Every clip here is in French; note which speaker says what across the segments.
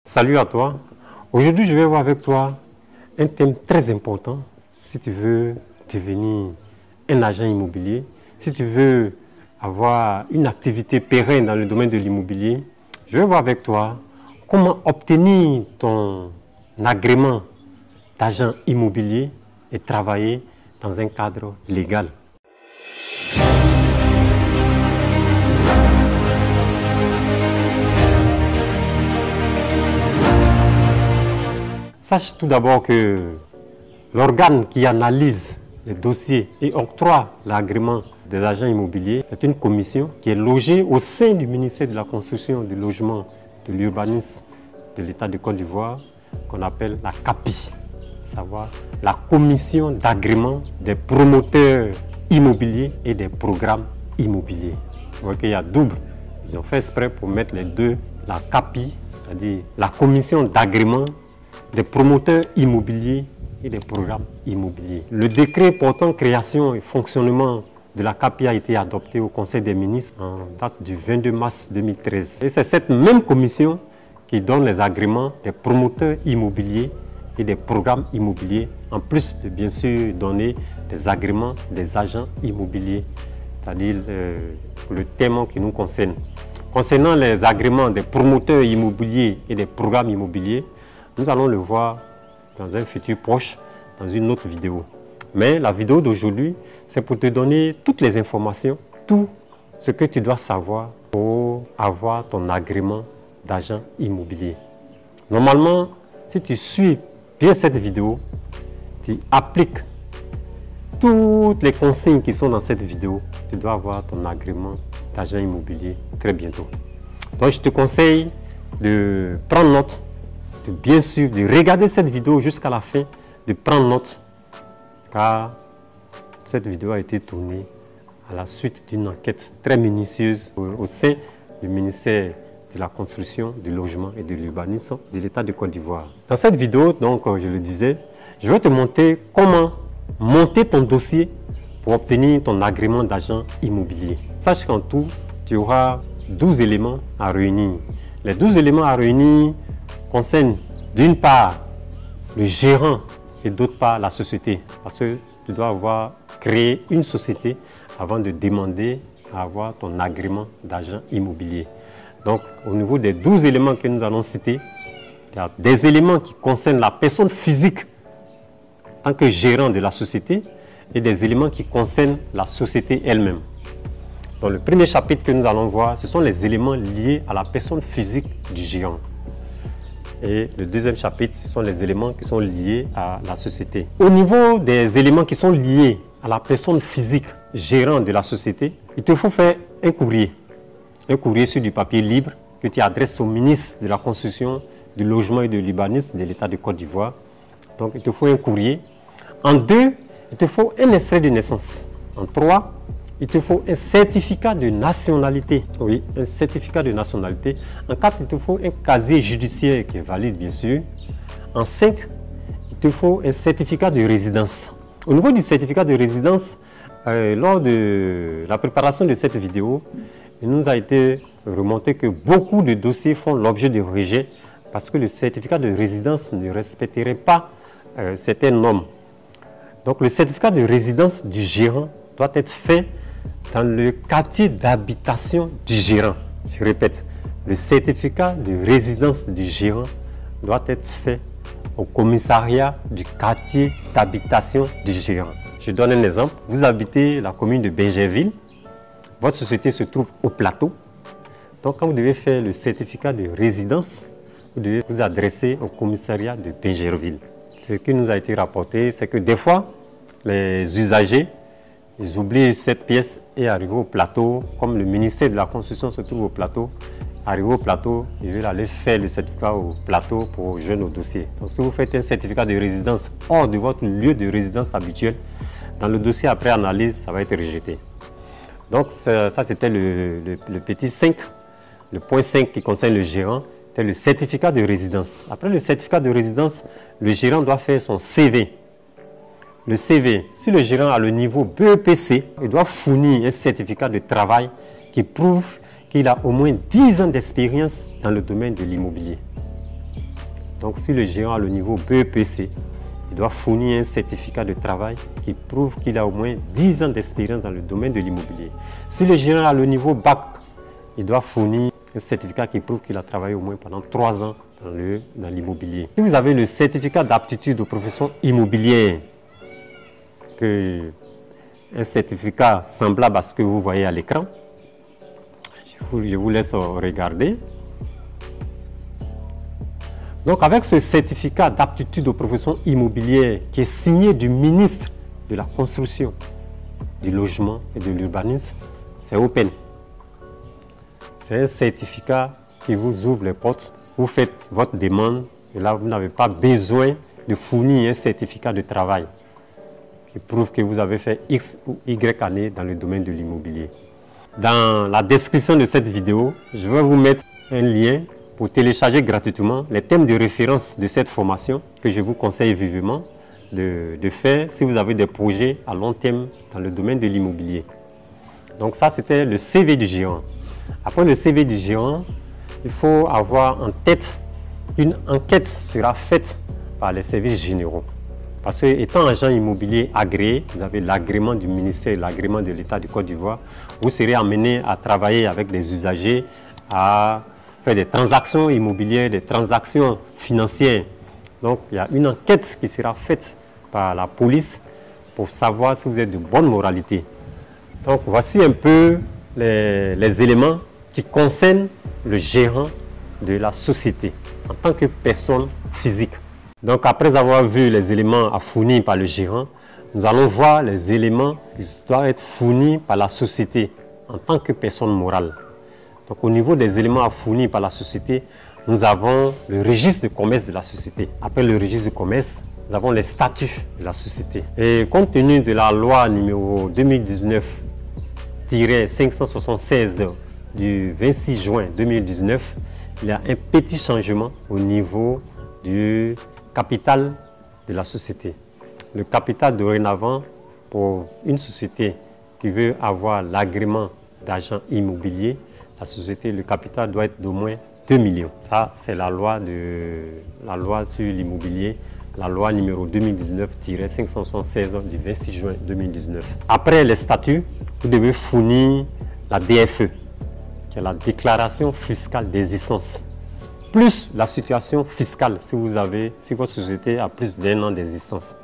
Speaker 1: Salut à toi. Aujourd'hui, je vais voir avec toi un thème très important. Si tu veux devenir un agent immobilier, si tu veux avoir une activité pérenne dans le domaine de l'immobilier, je vais voir avec toi comment obtenir ton agrément d'agent immobilier et travailler dans un cadre légal. Sache tout d'abord que l'organe qui analyse les dossiers et octroie l'agrément des agents immobiliers est une commission qui est logée au sein du ministère de la Construction, du Logement, de l'Urbanisme de l'État de Côte d'Ivoire, qu'on appelle la CAPI, à savoir la commission d'agrément des promoteurs immobiliers et des programmes immobiliers. Vous voyez qu'il y a double. Ils ont fait exprès pour mettre les deux, la CAPI, c'est-à-dire la commission d'agrément des promoteurs immobiliers et des programmes immobiliers. Le décret portant création et fonctionnement de la CAPI a été adopté au Conseil des ministres en date du 22 mars 2013. Et c'est cette même commission qui donne les agréments des promoteurs immobiliers et des programmes immobiliers, en plus de bien sûr donner des agréments des agents immobiliers, c'est-à-dire le thème qui nous concerne. Concernant les agréments des promoteurs immobiliers et des programmes immobiliers, nous allons le voir dans un futur proche, dans une autre vidéo. Mais la vidéo d'aujourd'hui, c'est pour te donner toutes les informations, tout ce que tu dois savoir pour avoir ton agrément d'agent immobilier. Normalement, si tu suis bien cette vidéo, tu appliques toutes les consignes qui sont dans cette vidéo, tu dois avoir ton agrément d'agent immobilier très bientôt. Donc, je te conseille de prendre note, bien sûr, de regarder cette vidéo jusqu'à la fin, de prendre note, car cette vidéo a été tournée à la suite d'une enquête très minutieuse au sein du ministère de la Construction, du Logement et de l'Urbanisme de l'État de Côte d'Ivoire. Dans cette vidéo, donc, je le disais, je vais te montrer comment monter ton dossier pour obtenir ton agrément d'agent immobilier. Sache qu'en tout, tu auras 12 éléments à réunir. Les 12 éléments à réunir concerne d'une part le gérant et d'autre part la société. Parce que tu dois avoir créé une société avant de demander à avoir ton agrément d'agent immobilier. Donc au niveau des 12 éléments que nous allons citer, il y a des éléments qui concernent la personne physique en tant que gérant de la société et des éléments qui concernent la société elle-même. Dans le premier chapitre que nous allons voir, ce sont les éléments liés à la personne physique du gérant. Et le deuxième chapitre, ce sont les éléments qui sont liés à la société. Au niveau des éléments qui sont liés à la personne physique gérant de la société, il te faut faire un courrier sur du papier libre que tu adresses au ministre de la Construction, du Logement et de l'Urbanisme de l'État de Côte d'Ivoire. Donc il te faut un courrier. En 2, il te faut un extrait de naissance. En 3, il te faut un certificat de nationalité. Oui, un certificat de nationalité. En 4, il te faut un casier judiciaire qui est valide, bien sûr. En 5, il te faut un certificat de résidence. Au niveau du certificat de résidence, lors de la préparation de cette vidéo, il nous a été remonté que beaucoup de dossiers font l'objet de rejet parce que le certificat de résidence ne respecterait pas certaines normes. Donc, le certificat de résidence du gérant doit être fait dans le quartier d'habitation du gérant. Je répète, le certificat de résidence du gérant doit être fait au commissariat du quartier d'habitation du gérant. Je donne un exemple. Vous habitez la commune de Bingerville. Votre société se trouve au plateau. Donc, quand vous devez faire le certificat de résidence, vous devez vous adresser au commissariat de Bingerville. Ce qui nous a été rapporté, c'est que des fois, les usagers, ils oublient cette pièce et arrivent au plateau, comme le ministère de la Construction se trouve au plateau, arrivent au plateau, ils veulent aller faire le certificat au plateau pour joindre au dossier. Donc si vous faites un certificat de résidence hors de votre lieu de résidence habituel, dans le dossier après analyse, ça va être rejeté. Donc ça c'était le petit 5, le point 5 qui concerne le gérant, c'est le certificat de résidence. Après le certificat de résidence, le gérant doit faire son CV. Le CV, si le gérant a le niveau BEPC, il doit fournir un certificat de travail qui prouve qu'il a au moins 10 ans d'expérience dans le domaine de l'immobilier. Donc si le gérant a le niveau BEPC, il doit fournir un certificat de travail qui prouve qu'il a au moins 10 ans d'expérience dans le domaine de l'immobilier. Si le gérant a le niveau BAC, il doit fournir un certificat qui prouve qu'il a travaillé au moins pendant 3 ans dans l'immobilier. Si vous avez le certificat d'aptitude aux professions immobilières, un certificat semblable à ce que vous voyez à l'écran, je vous laisse regarder. Donc avec ce certificat d'aptitude aux professions immobilières qui est signé du ministre de la Construction, du Logement et de l'Urbanisme, c'est open. C'est un certificat qui vous ouvre les portes. Vous faites votre demande et là vous n'avez pas besoin de fournir un certificat de travail qui prouve que vous avez fait X ou Y années dans le domaine de l'immobilier. Dans la description de cette vidéo, je vais vous mettre un lien pour télécharger gratuitement les thèmes de référence de cette formation que je vous conseille vivement de faire si vous avez des projets à long terme dans le domaine de l'immobilier. Donc ça, c'était le CV du gérant. Après le CV du gérant, il faut avoir en tête une enquête sera faite par les services généraux. Parce que étant agent immobilier agréé, vous avez l'agrément du ministère, l'agrément de l'État du Côte d'Ivoire, vous serez amené à travailler avec les usagers, à faire des transactions immobilières, des transactions financières. Donc il y a une enquête qui sera faite par la police pour savoir si vous êtes de bonne moralité. Donc voici un peu les éléments qui concernent le gérant de la société en tant que personne physique. Donc après avoir vu les éléments à fournir par le gérant, nous allons voir les éléments qui doivent être fournis par la société en tant que personne morale. Donc au niveau des éléments à fournir par la société, nous avons le registre de commerce de la société. Après le registre de commerce, nous avons les statuts de la société. Et compte tenu de la loi numéro 2019-576 du 26 juin 2019, il y a un petit changement au niveau du capital de la société. Le capital dorénavant, pour une société qui veut avoir l'agrément d'agent immobilier, la société, le capital doit être d'au moins 2 millions. Ça, c'est la loi sur l'immobilier, la loi numéro 2019-576 du 26 juin 2019. Après les statuts, vous devez fournir la DFE, qui est la déclaration fiscale d'existence, plus la situation fiscale si votre société a plus d'1 an d'existence.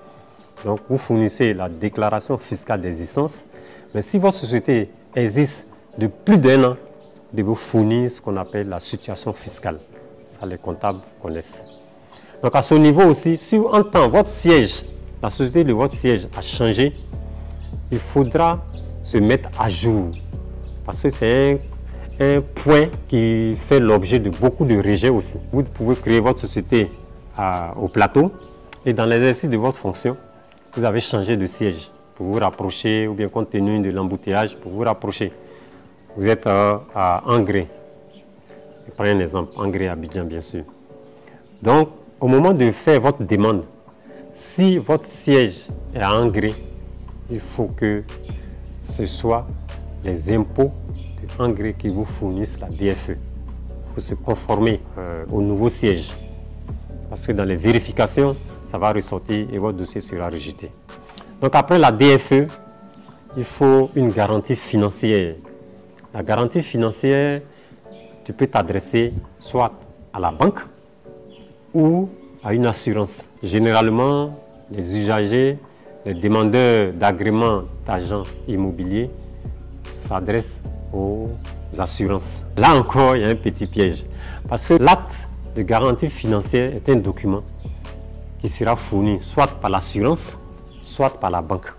Speaker 1: Donc vous fournissez la déclaration fiscale d'existence, mais si votre société existe de plus d'1 an, vous devez fournir ce qu'on appelle la situation fiscale. Ça, les comptables connaissent. Donc à ce niveau aussi, si en temps votre siège, la société de votre siège a changé, il faudra se mettre à jour. Parce que c'est un point qui fait l'objet de beaucoup de rejets aussi. Vous pouvez créer votre société au plateau et dans l'exercice de votre fonction, vous avez changé de siège pour vous rapprocher ou bien compte tenu de l'embouteillage pour vous rapprocher. Vous êtes à Angré. Je prends un exemple, Angré, Abidjan bien sûr. Donc, au moment de faire votre demande, si votre siège est à Angré, il faut que ce soit les impôts de Angré qui vous fournissent la DFE. Il faut se conformer au nouveau siège. Parce que dans les vérifications, ça va ressortir et votre dossier sera rejeté. Donc après la DFE, il faut une garantie financière. La garantie financière, tu peux t'adresser soit à la banque ou à une assurance. Généralement, les usagers, les demandeurs d'agrément d'agents immobiliers s'adressent aux assurances. Là encore, il y a un petit piège. Parce que l'acte de garantie financière est un document qui sera fourni soit par l'assurance, soit par la banque.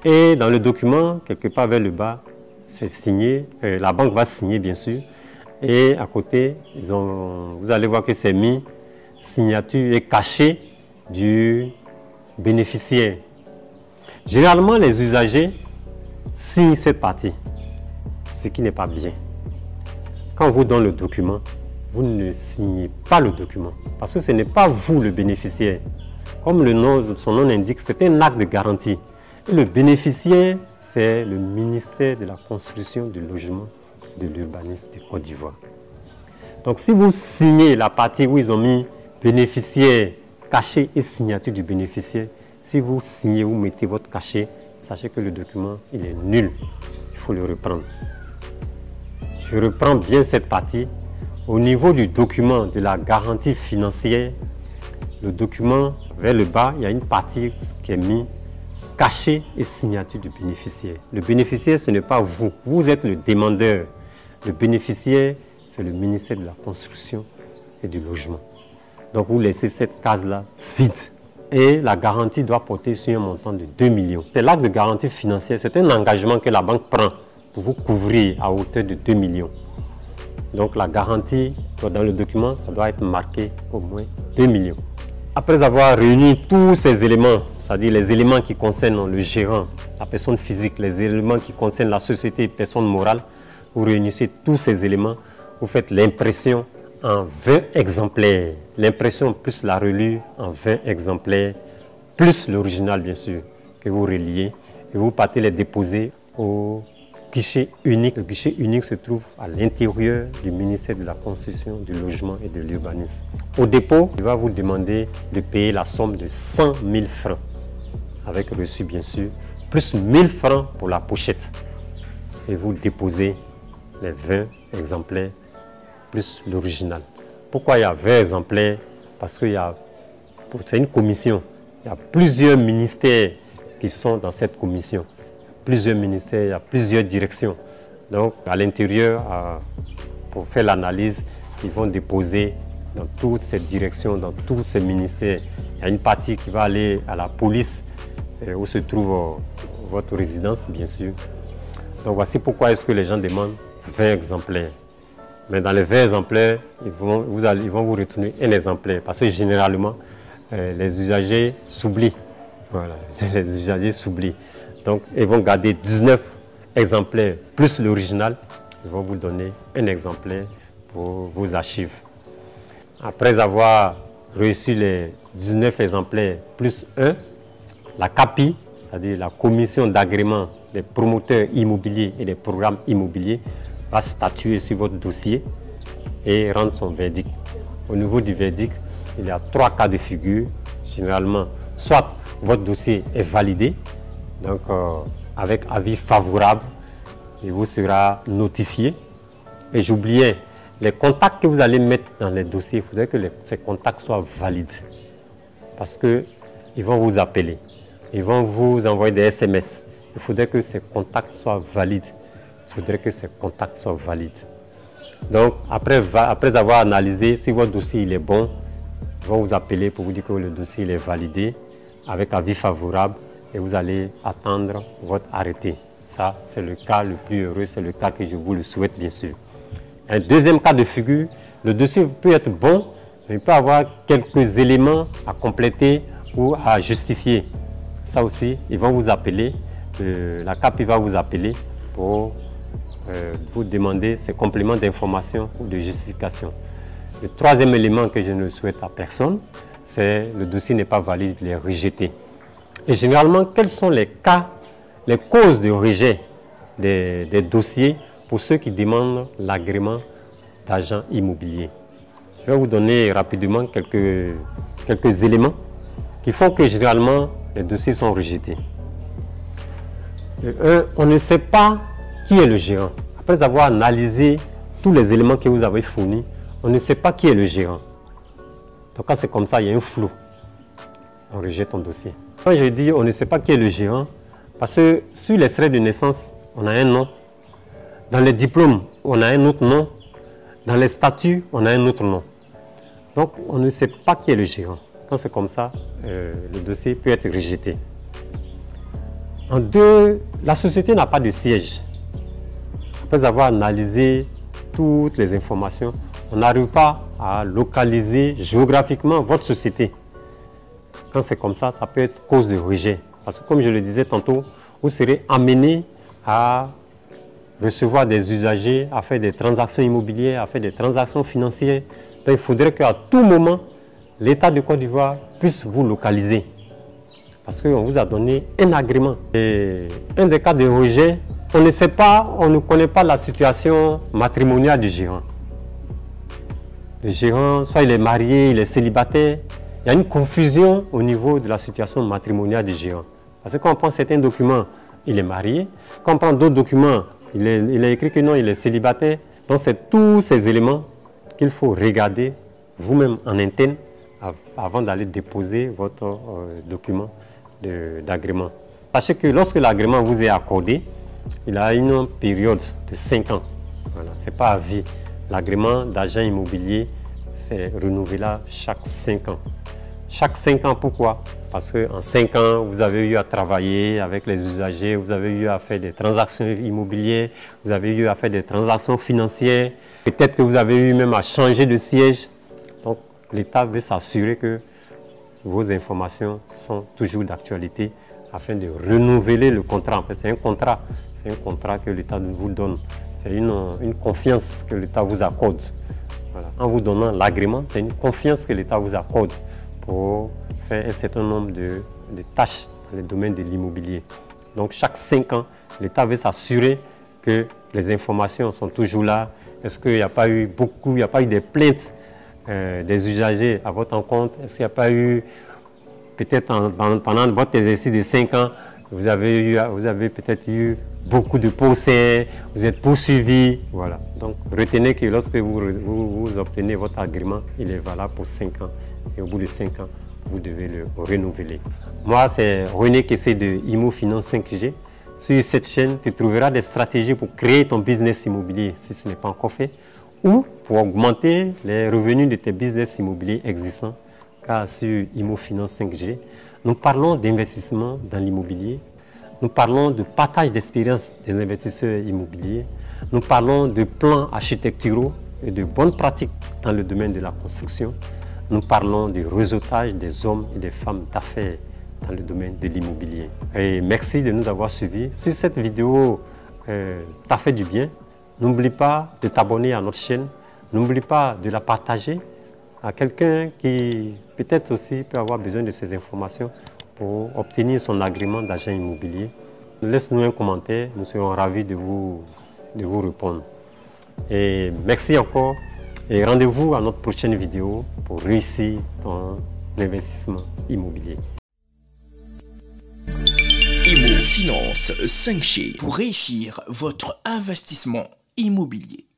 Speaker 1: Et dans le document, quelque part vers le bas, c'est signé, la banque va signer bien sûr, et à côté, vous allez voir que c'est mis signature et cachet du bénéficiaire. Généralement, les usagers signent cette partie, ce qui n'est pas bien. Quand on vous donne le document, vous ne signez pas le document, parce que ce n'est pas vous le bénéficiaire. Comme son nom l'indique, c'est un acte de garantie. Et le bénéficiaire, c'est le ministère de la Construction, du Logement et de l'Urbanisme de Côte d'Ivoire. Donc si vous signez la partie où ils ont mis bénéficiaire, cachet et signature du bénéficiaire. Si vous signez, vous mettez votre cachet, sachez que le document il est nul. Il faut le reprendre. Je reprends bien cette partie. Au niveau du document de la garantie financière, le document vers le bas, il y a une partie qui est mise cachet et signature du bénéficiaire. Le bénéficiaire, ce n'est pas vous. Vous êtes le demandeur. Le bénéficiaire, c'est le ministère de la Construction et du Logement. Donc, vous laissez cette case-là vide. Et la garantie doit porter sur un montant de 2 millions. C'est l'acte de garantie financière. C'est un engagement que la banque prend pour vous couvrir à hauteur de 2 millions. Donc, la garantie, dans le document, ça doit être marqué au moins 2 millions. Après avoir réuni tous ces éléments, c'est-à-dire les éléments qui concernent le gérant, la personne physique, les éléments qui concernent la société, personne morale, vous réunissez tous ces éléments, vous faites l'impression en 20 exemplaires. L'impression plus la relue en 20 exemplaires, plus l'original bien sûr, que vous reliez et vous partez les déposer au guichet unique. Le guichet unique se trouve à l'intérieur du ministère de la Construction, du Logement et de l'Urbanisme. Au dépôt, il va vous demander de payer la somme de 100 000 francs, avec reçu bien sûr, plus 1000 francs pour la pochette. Et vous déposez les 20 exemplaires plus l'original. Pourquoi il y a 20 exemplaires? Parce que c'est une commission. Il y a plusieurs ministères qui sont dans cette commission. Plusieurs ministères, il y a plusieurs directions. Donc, à l'intérieur, pour faire l'analyse, ils vont déposer dans toutes ces directions, dans tous ces ministères. Il y a une partie qui va aller à la police, où se trouve votre résidence, bien sûr. Donc, voici pourquoi est-ce que les gens demandent 20 exemplaires. Mais dans les 20 exemplaires, ils vont vous retourner un exemplaire. Parce que généralement, les usagers s'oublient. Voilà, les usagers s'oublient. Donc, ils vont garder 19 exemplaires plus l'original. Ils vont vous donner un exemplaire pour vos archives. Après avoir reçu les 19 exemplaires plus 1, la CAPI, c'est-à-dire la Commission d'agrément des promoteurs immobiliers et des programmes immobiliers, va statuer sur votre dossier et rendre son verdict. Au niveau du verdict, il y a 3 cas de figure. Généralement, soit votre dossier est validé, donc avec avis favorable, il vous sera notifié. Et j'oubliais, les contacts que vous allez mettre dans les dossiers, il faudrait que ces contacts soient valides. Parce qu'ils vont vous appeler, ils vont vous envoyer des SMS. Il faudrait que ces contacts soient valides. Il faudrait que ces contacts soient valides. Donc, après avoir analysé si votre dossier il est bon, ils vont vous appeler pour vous dire que le dossier il est validé avec avis favorable et vous allez attendre votre arrêté. Ça, c'est le cas le plus heureux, c'est le cas que je vous le souhaite bien sûr. Un deuxième cas de figure, le dossier peut être bon, mais il peut avoir quelques éléments à compléter ou à justifier. Ça aussi, ils vont vous appeler, la CAPI va vous appeler pour vous demander ces compléments d'information ou de justification. Le troisième élément que je ne souhaite à personne, c'est le dossier n'est pas valide, il est rejeté. Et généralement, quels sont les cas, les causes de rejet des dossiers pour ceux qui demandent l'agrément d'agent immobilier? Je vais vous donner rapidement quelques éléments qui font que généralement les dossiers sont rejetés. On ne sait pas qui est le gérant. Après avoir analysé tous les éléments que vous avez fournis, on ne sait pas qui est le gérant. Donc quand c'est comme ça, il y a un flou. On rejette ton dossier. Quand je dis on ne sait pas qui est le gérant, parce que sur les extraits de naissance, on a un nom. Dans les diplômes, on a un autre nom. Dans les statuts, on a un autre nom. Donc on ne sait pas qui est le gérant. Quand c'est comme ça, le dossier peut être rejeté. En deux, la société n'a pas de siège. Après avoir analysé toutes les informations, on n'arrive pas à localiser géographiquement votre société. Quand c'est comme ça, ça peut être cause de rejet. Parce que comme je le disais tantôt, vous serez amené à recevoir des usagers, à faire des transactions immobilières, à faire des transactions financières. Donc, il faudrait qu'à tout moment, l'État de Côte d'Ivoire puisse vous localiser. Parce qu'on vous a donné un agrément. Et un des cas de rejet, on ne sait pas, on ne connaît pas la situation matrimoniale du gérant. le gérant, soit il est marié, il est célibataire. Il y a une confusion au niveau de la situation matrimoniale du gérant. Parce que quand on prend certains documents, il est marié. Quand on prend d'autres documents, il est écrit que non, il est célibataire. Donc c'est tous ces éléments qu'il faut regarder vous-même en interne avant d'aller déposer votre document d'agrément. Sachez que lorsque l'agrément vous est accordé, il a une période de 5 ans. Voilà, ce n'est pas à vie. L'agrément d'agent immobilier, c'est renouvelable chaque 5 ans. Chaque 5 ans, pourquoi? Parce qu'en 5 ans, vous avez eu à travailler avec les usagers, vous avez eu à faire des transactions immobilières, vous avez eu à faire des transactions financières. Peut-être que vous avez eu même à changer de siège. Donc, l'État veut s'assurer que vos informations sont toujours d'actualité afin de renouveler le contrat. En fait, c'est un contrat que l'État vous donne. C'est une confiance que l'État vous accorde. Voilà. En vous donnant l'agrément, c'est une confiance que l'État vous accorde pour faire un certain nombre de tâches dans le domaine de l'immobilier. Donc chaque 5 ans, l'État veut s'assurer que les informations sont toujours là. Est-ce qu'il n'y a pas eu des plaintes des usagers à votre encontre? Est-ce qu'il n'y a pas eu, peut-être pendant votre exercice de 5 ans, vous avez peut-être eu beaucoup de procès, vous êtes poursuivi. Voilà. Donc retenez que lorsque vous obtenez votre agrément, il est valable pour 5 ans. Et au bout de 5 ans, vous devez le renouveler. Moi, c'est René Kessé de Imo Finance 5G. Sur cette chaîne, tu trouveras des stratégies pour créer ton business immobilier si ce n'est pas encore fait, ou pour augmenter les revenus de tes business immobiliers existants. Car sur Imo Finance 5G, nous parlons d'investissement dans l'immobilier, nous parlons de partage d'expérience des investisseurs immobiliers, nous parlons de plans architecturaux et de bonnes pratiques dans le domaine de la construction. Nous parlons du réseautage des hommes et des femmes d'affaires dans le domaine de l'immobilier. Et merci de nous avoir suivis. Si cette vidéo t'a fait du bien, n'oublie pas de t'abonner à notre chaîne. N'oublie pas de la partager à quelqu'un qui peut-être aussi peut avoir besoin de ces informations pour obtenir son agrément d'agent immobilier. Laisse-nous un commentaire, nous serons ravis de vous répondre. Et merci encore et rendez-vous à notre prochaine vidéo pour réussir ton investissement immobilier.
Speaker 2: Imo Finance 5G pour réussir votre investissement immobilier.